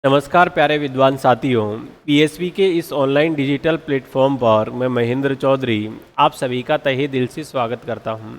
नमस्कार प्यारे विद्वान साथियों। पीएसवी के इस ऑनलाइन डिजिटल प्लेटफॉर्म पर मैं महेंद्र चौधरी आप सभी का तहे दिल से स्वागत करता हूं।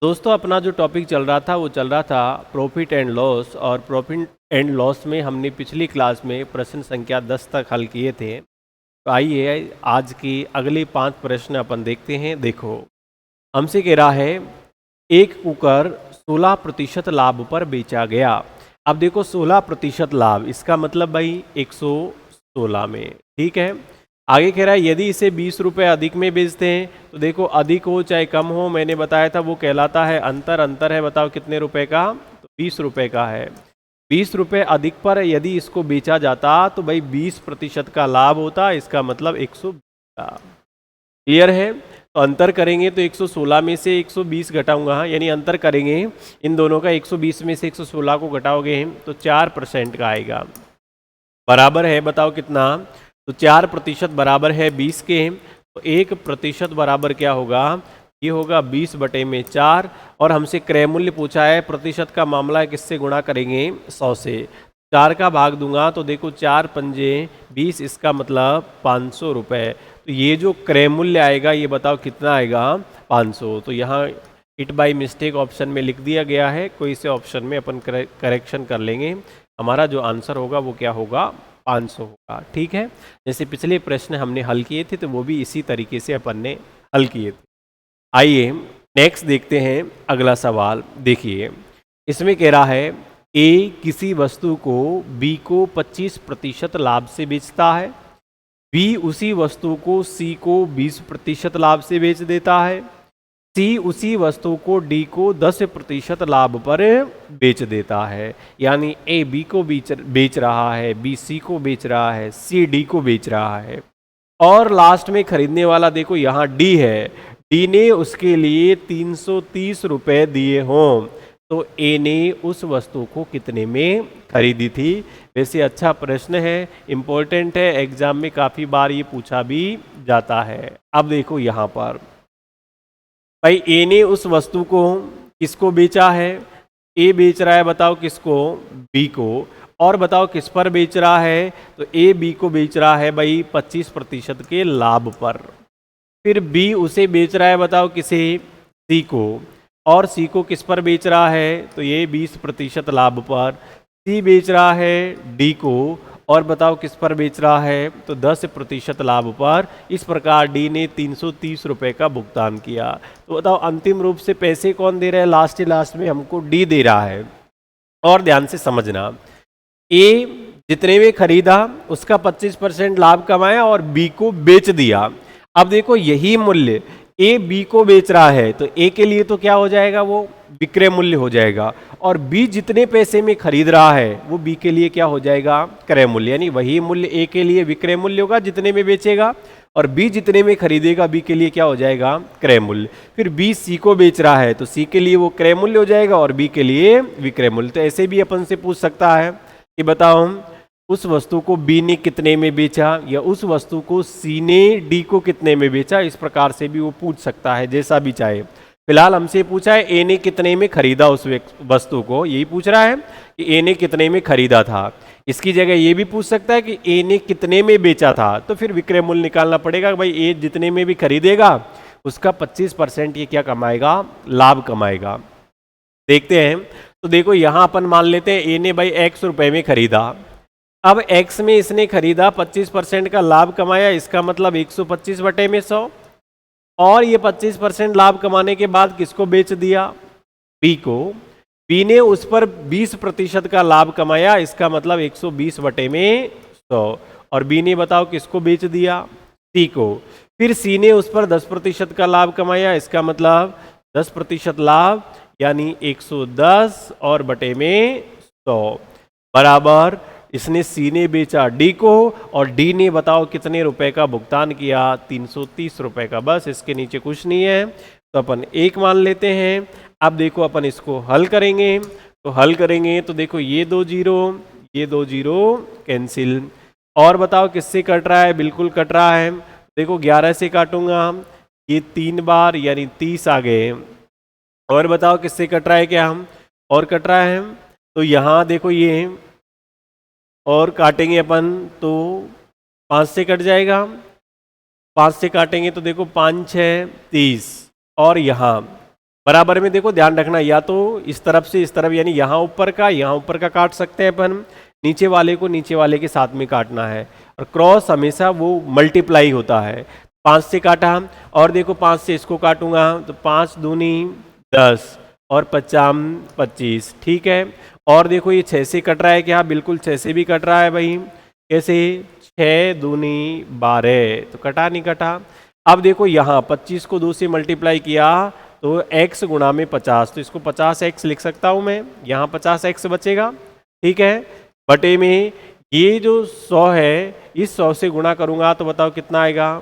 दोस्तों, अपना जो टॉपिक चल रहा था वो चल रहा था प्रॉफिट एंड लॉस, और प्रॉफिट एंड लॉस में हमने पिछली क्लास में प्रश्न संख्या 10 तक हल किए थे। तो आइए आज की अगले 5 प्रश्न अपन देखते हैं। देखो, हमसे कह रहा है एक कुकर 16% लाभ पर बेचा गया। अब देखो 16% लाभ, इसका मतलब भाई 116 में, ठीक है। आगे कह रहा है यदि इसे 20 रुपये अधिक में बेचते हैं, तो देखो अधिक हो चाहे कम हो, मैंने बताया था वो कहलाता है अंतर। अंतर है, बताओ कितने रुपए का, तो 20 रुपये का है। 20 रुपये अधिक पर यदि इसको बेचा जाता तो भाई 20% का लाभ होता, इसका मतलब 120 का। क्लियर है। तो अंतर करेंगे तो 116 में से 120 घटाऊंगा, यानी अंतर करेंगे इन दोनों का, 120 में से 116 को घटाओगे तो 4% का आएगा। बराबर है, बताओ कितना, तो 4% बराबर है 20 के। तो 1% बराबर क्या होगा, ये होगा 20/4। और हमसे क्रय मूल्य पूछा है, प्रतिशत का मामला है, किससे गुणा करेंगे, 100 से। 4 का भाग दूंगा तो देखो 4 पंजे 20, इसका मतलब 500 रुपये। तो ये जो क्रय मूल्य आएगा ये बताओ कितना आएगा, 500। तो यहाँ इट बाई मिस्टेक ऑप्शन में लिख दिया गया है, कोई से ऑप्शन में अपन करेक्शन कर लेंगे। हमारा जो आंसर होगा वो क्या होगा, 500 होगा। ठीक है, जैसे पिछले प्रश्न हमने हल किए थे तो वो भी इसी तरीके से अपन ने हल किए थे। आइए नेक्स्ट देखते हैं अगला सवाल। देखिए, इसमें कह रहा है ए किसी वस्तु को बी को 25% लाभ से बेचता है, बी उसी वस्तु को सी को 20% लाभ से बेच देता है, सी उसी वस्तु को डी को 10% लाभ पर बेच देता है। यानी ए बी को बेच रहा है, बी सी को बेच रहा है, सी डी को बेच रहा है, और लास्ट में खरीदने वाला देखो यहाँ डी है। डी ने उसके लिए 330 रुपये दिए हों, तो ए ने उस वस्तु को कितने में खरीदी थी। वैसे अच्छा प्रश्न है, इंपॉर्टेंट है, एग्जाम में काफ़ी बार ये पूछा भी जाता है। अब देखो यहाँ पर भाई ए ने उस वस्तु को किसको बेचा है, ए बेच रहा है, बताओ किसको, बी को। और बताओ किस पर बेच रहा है, तो ए बी को बेच रहा है भाई 25% के लाभ पर। फिर बी उसे बेच रहा है, बताओ किसे, सी को। और सी को किस पर बेच रहा है, तो ये 20% लाभ पर। सी बेच रहा है डी को, और बताओ किस पर बेच रहा है, तो 10% लाभ पर। इस प्रकार डी ने 330 रुपये का भुगतान किया। तो बताओ अंतिम रूप से पैसे कौन दे रहा है, लास्ट में हमको डी दे रहा है। और ध्यान से समझना, ए जितने में खरीदा उसका 25% लाभ कमाया और बी को बेच दिया। अब देखो यही मूल्य ए बी को बेच रहा है, तो ए के लिए तो क्या हो जाएगा, वो विक्रय मूल्य हो जाएगा, और बी जितने पैसे में खरीद रहा है वो बी के लिए क्या हो जाएगा, क्रय मूल्य। यानी वही मूल्य ए के लिए विक्रय मूल्य होगा जितने में बेचेगा, और बी जितने में खरीदेगा बी के लिए क्या हो जाएगा, क्रय मूल्य। फिर बी सी को बेच रहा है तो सी के लिए वो क्रय मूल्य हो जाएगा और बी के लिए विक्रय मूल्य। तो ऐसे भी अपन से पूछ सकता है कि बताओ उस वस्तु को बी ने कितने में बेचा, या उस वस्तु को सी ने डी को कितने में बेचा। इस प्रकार से भी वो पूछ सकता है, जैसा भी चाहे। फिलहाल हमसे पूछा है ए ने कितने में खरीदा उस वस्तु को, यही पूछ रहा है कि ए ने कितने में खरीदा था। इसकी जगह ये भी पूछ सकता है कि ए ने कितने में बेचा था, तो फिर विक्रय मूल्य निकालना पड़ेगा। भाई ए जितने में भी खरीदेगा उसका 25% ये क्या कमाएगा, लाभ कमाएगा। देखते हैं, तो देखो यहाँ अपन मान लेते हैं ए ने भाई x रुपए में खरीदा। अब x में इसने खरीदा, 25% का लाभ कमाया, इसका मतलब 125/100। और ये 25% लाभ कमाने के बाद किसको बेच दिया, बी को। बी ने उस पर 20% का लाभ कमाया, इसका मतलब 120/100। और बी ने बताओ किसको बेच दिया, सी को। फिर सी ने उस पर 10% का लाभ कमाया, इसका मतलब 10% लाभ, यानी 110 और बटे में 100 बराबर इसने सी ने बेचा डी को, और डी ने बताओ कितने रुपए का भुगतान किया, 330 रुपए का। बस इसके नीचे कुछ नहीं है, तो अपन एक मान लेते हैं। अब देखो अपन इसको हल करेंगे, तो हल करेंगे तो देखो ये 2 जीरो, ये 2 जीरो कैंसिल। और बताओ किससे कट रहा है, बिल्कुल कट रहा है। देखो 11 से काटूंगा, ये 3 बार यानी 30 आ गए। और बताओ किससे कट रहा है, क्या हम और कट रहा है, तो यहाँ देखो ये और काटेंगे अपन तो 5 से कट जाएगा, 5 से काटेंगे तो देखो 5 6 30, और यहाँ बराबर में देखो ध्यान रखना, या तो इस तरफ से इस तरफ, यानी यहाँ ऊपर का काट सकते हैं अपन, नीचे वाले को नीचे वाले के साथ में काटना है, और क्रॉस हमेशा वो मल्टीप्लाई होता है। 5 से काटा, और देखो 5 से इसको काटूंगा तो 5 दूनी 10 और 50 25, ठीक है। और देखो ये 6 से कट रहा है क्या, बिल्कुल 6 से भी कट रहा है भाई, कैसे, 6 दूनी 12, तो कटा नहीं कटा। अब देखो यहाँ 25 को 2 से मल्टीप्लाई किया तो x गुणा में 50, तो इसको 50x लिख सकता हूँ मैं, यहाँ 50x बचेगा, ठीक है। बटे में ये जो 100 है, इस 100 से गुणा करूंगा तो बताओ कितना आएगा,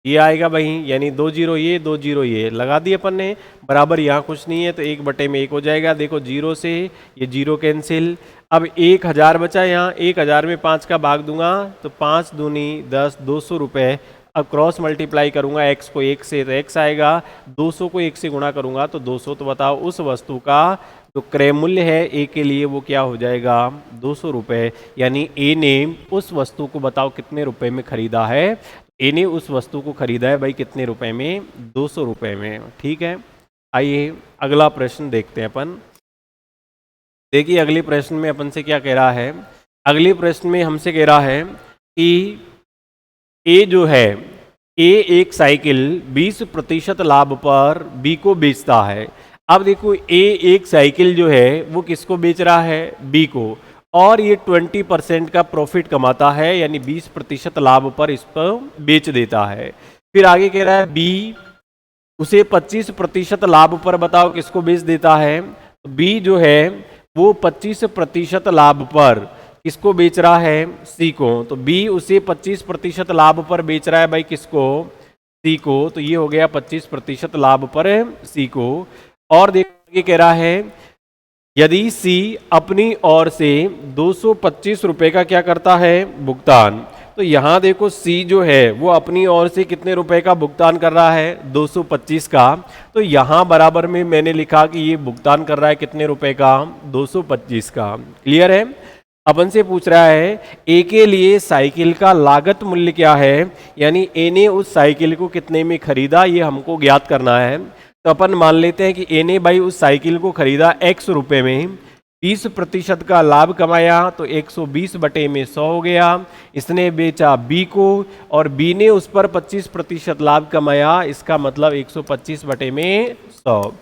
ये आएगा भाई, यानी 2 जीरो ये 2 जीरो ये लगा दिए अपन ने, बराबर यहाँ कुछ नहीं है तो 1 बटे में 1 हो जाएगा। देखो 0 से ये 0 कैंसिल, अब 1000 बचा, यहाँ 1000 में 5 का भाग दूंगा तो 5 दूनी 10, 200 रुपये। अब क्रॉस मल्टीप्लाई करूंगा x को 1 से तो x आएगा, 200 को 1 से गुणा करूंगा तो 200, तो बताओ उस वस्तु का जो क्रय मूल्य है ए के लिए वो क्या हो जाएगा, 200 रुपये। यानी ए ने उस वस्तु को बताओ कितने रुपए में खरीदा है, ए ने उस वस्तु को खरीदा है भाई कितने रुपए में, 200 रुपये में, ठीक है। आइए अगला प्रश्न देखते हैं अपन। देखिए अगले प्रश्न में अपन से क्या कह रहा है, अगले प्रश्न में हमसे कह रहा है कि ए जो है, ए एक साइकिल 20% लाभ पर बी को बेचता है। अब देखो ए एक साइकिल जो है वो किसको बेच रहा है, बी को, और ये 20% का प्रॉफिट कमाता है, यानी 20% लाभ पर इस पर बेच देता है। फिर आगे कह रहा है बी उसे 25% लाभ पर बताओ किसको बेच देता है, बी जो है वो 25% लाभ पर किसको बेच रहा है, सी को, तो बी उसे 25% लाभ पर बेच रहा है भाई किसको, सी को, तो ये हो गया 25% लाभ पर सी को। और देखिए कह रहा है यदि सी अपनी ओर से 225 रुपए का क्या करता है, भुगतान, तो यहां देखो सी जो है वो अपनी ओर से कितने रुपए का भुगतान कर रहा है, 225 का, तो यहां बराबर में मैंने लिखा कि ये भुगतान कर रहा है कितने रुपए का, 225 का। क्लियर है। अपन से पूछ रहा है ए के लिए साइकिल का लागत मूल्य क्या है, यानी ए ने उस साइकिल को कितने में खरीदा ये हमको ज्ञात करना है। तो अपन मान लेते हैं कि ए ने भाई उस साइकिल को खरीदा x रुपए में, 20% का लाभ कमाया तो 120 बटे में 100 हो गया। इसने बेचा बी को और बी ने उस पर 25% लाभ कमाया, इसका मतलब 125 बटे में 100,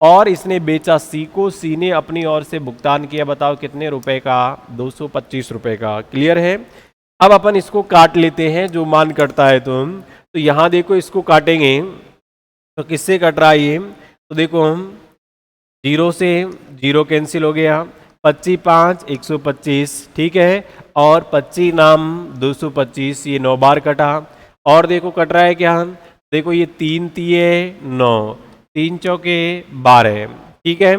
और इसने बेचा सी को, सी ने अपनी ओर से भुगतान किया, बताओ कितने रुपए का, 225 रुपए का। क्लियर है। अब अपन इसको काट लेते हैं जो मान कटता है, तो यहां देखो इसको काटेंगे तो किससे कट रहा है ये, तो देखो हम 0 से 0 कैंसिल हो गया, 25 5 125, ठीक है, और 25 नाम 225, ये 9 बार कटा। और देखो कट रहा है क्या, देखो ये 3 तिये 9, 3 चौके 12, ठीक है।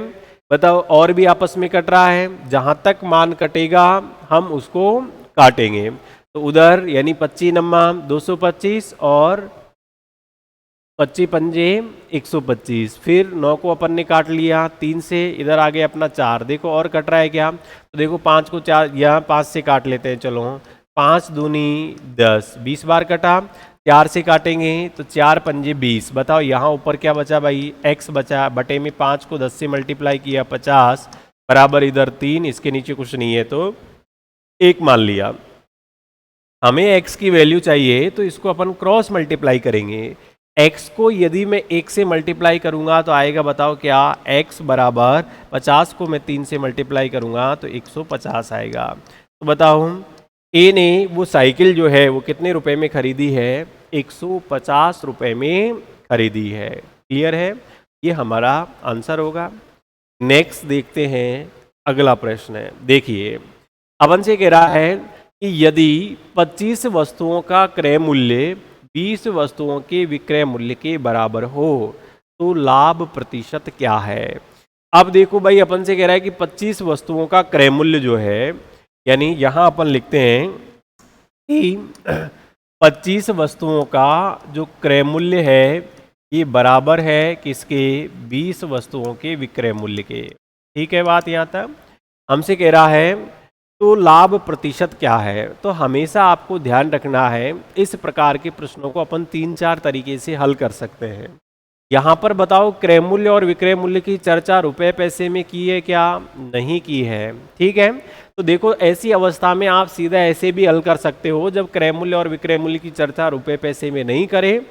बताओ और भी आपस में कट रहा है, जहां तक मान कटेगा हम उसको काटेंगे। तो उधर यानी 25 नम्मा 225 और 25 पंजे 125, फिर 9 को अपन ने काट लिया 3 से, इधर आ गया अपना 4। देखो और कट रहा है क्या, तो देखो 5 को 4 यहाँ 5 से काट लेते हैं, चलो 5 दूनी 10, 20 बार कटा। 4 से काटेंगे तो 4 पंजे 20, बताओ यहाँ ऊपर क्या बचा भाई, x बचा, बटे में 5 को 10 से मल्टीप्लाई किया 50, बराबर इधर 3, इसके नीचे कुछ नहीं है तो 1 मान लिया। हमें x की वैल्यू चाहिए तो इसको अपन क्रॉस मल्टीप्लाई करेंगे। x को यदि मैं 1 से मल्टीप्लाई करूंगा तो आएगा, बताओ क्या, x बराबर 50 को मैं 3 से मल्टीप्लाई करूंगा तो 150 आएगा। तो बताओ ए ने वो साइकिल जो है वो कितने रुपए में खरीदी है, 150 रुपए में खरीदी है। क्लियर है, ये हमारा आंसर होगा। नेक्स्ट देखते हैं अगला प्रश्न है। देखिए अपन से कह रहा है कि यदि 25 वस्तुओं का क्रय मूल्य 20 वस्तुओं के विक्रय मूल्य के बराबर हो तो लाभ प्रतिशत क्या है। अब देखो भाई अपन से कह रहा है कि 25 वस्तुओं का क्रय मूल्य जो है, यानी यहां अपन लिखते हैं कि 25 वस्तुओं का जो क्रय मूल्य है ये बराबर है किसके, 20 वस्तुओं के विक्रय मूल्य के। ठीक है बात यहां तक। हमसे कह रहा है तो लाभ प्रतिशत क्या है? तो हमेशा आपको ध्यान रखना है, इस प्रकार के प्रश्नों को अपन 3-4 तरीके से हल कर सकते हैं। यहाँ पर बताओ, क्रय मूल्य और विक्रय मूल्य की चर्चा रुपए पैसे में की है क्या? नहीं की है। ठीक है, तो देखो ऐसी अवस्था में आप सीधा ऐसे भी हल कर सकते हो, जब क्रय मूल्य और विक्रय मूल्य की चर्चा रुपए पैसे में नहीं करें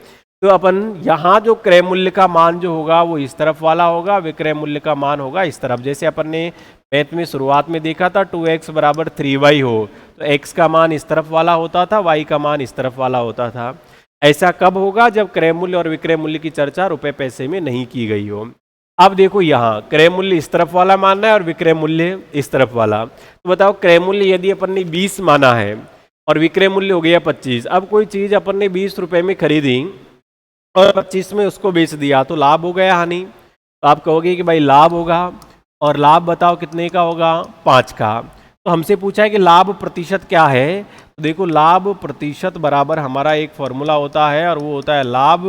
तो अपन यहाँ जो क्रय मूल्य का मान जो होगा वो इस तरफ वाला होगा, विक्रय मूल्य का मान होगा इस तरफ। जैसे अपन ने मैथ में शुरुआत में देखा था 2x बराबर 3y हो तो x का मान इस तरफ वाला होता था, y का मान इस तरफ वाला होता था। ऐसा कब होगा? जब क्रय मूल्य और विक्रय मूल्य की चर्चा रुपए पैसे में नहीं की गई हो। अब देखो यहाँ क्रय मूल्य इस तरफ वाला मानना है और विक्रय मूल्य इस तरफ वाला। तो बताओ, क्रय मूल्य यदि अपन ने 20 माना है और विक्रय मूल्य हो गया 25। अब कोई चीज अपन ने 20 रुपए में खरीदी और 25 में उसको बेच दिया, तो लाभ हो गया हानि? तो आप कहोगे कि भाई लाभ होगा, और लाभ बताओ कितने का होगा? 5 का। तो हमसे पूछा है कि लाभ प्रतिशत क्या है? तो देखो लाभ प्रतिशत बराबर हमारा एक फॉर्मूला होता है और वो होता है लाभ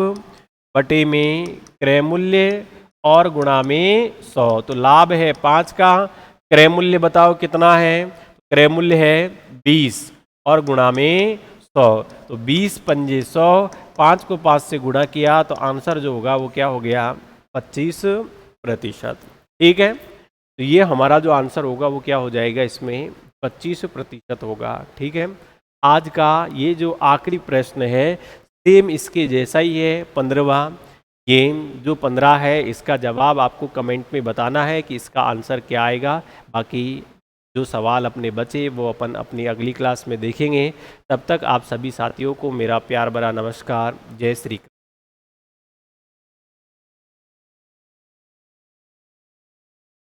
बटे में क्रय मूल्य और गुणा में 100। तो लाभ है 5 का, क्रय मूल्य बताओ कितना है? क्रय मूल्य है 20 और गुणा में 100। तो 20 पंजे 100, 5 को 5 से गुणा किया तो आंसर जो होगा वो क्या हो गया? 25%। ठीक है, तो ये हमारा जो आंसर होगा वो क्या हो जाएगा? इसमें 25% होगा। ठीक है, आज का ये जो आखिरी प्रश्न है सेम इसके जैसा ही है, 15वां। गेम जो 15 है इसका जवाब आपको कमेंट में बताना है कि इसका आंसर क्या आएगा। बाकी जो सवाल अपने बचे वो अपन अपनी अगली क्लास में देखेंगे। तब तक आप सभी साथियों को मेरा प्यार भरा नमस्कार। जय श्री कृष्ण।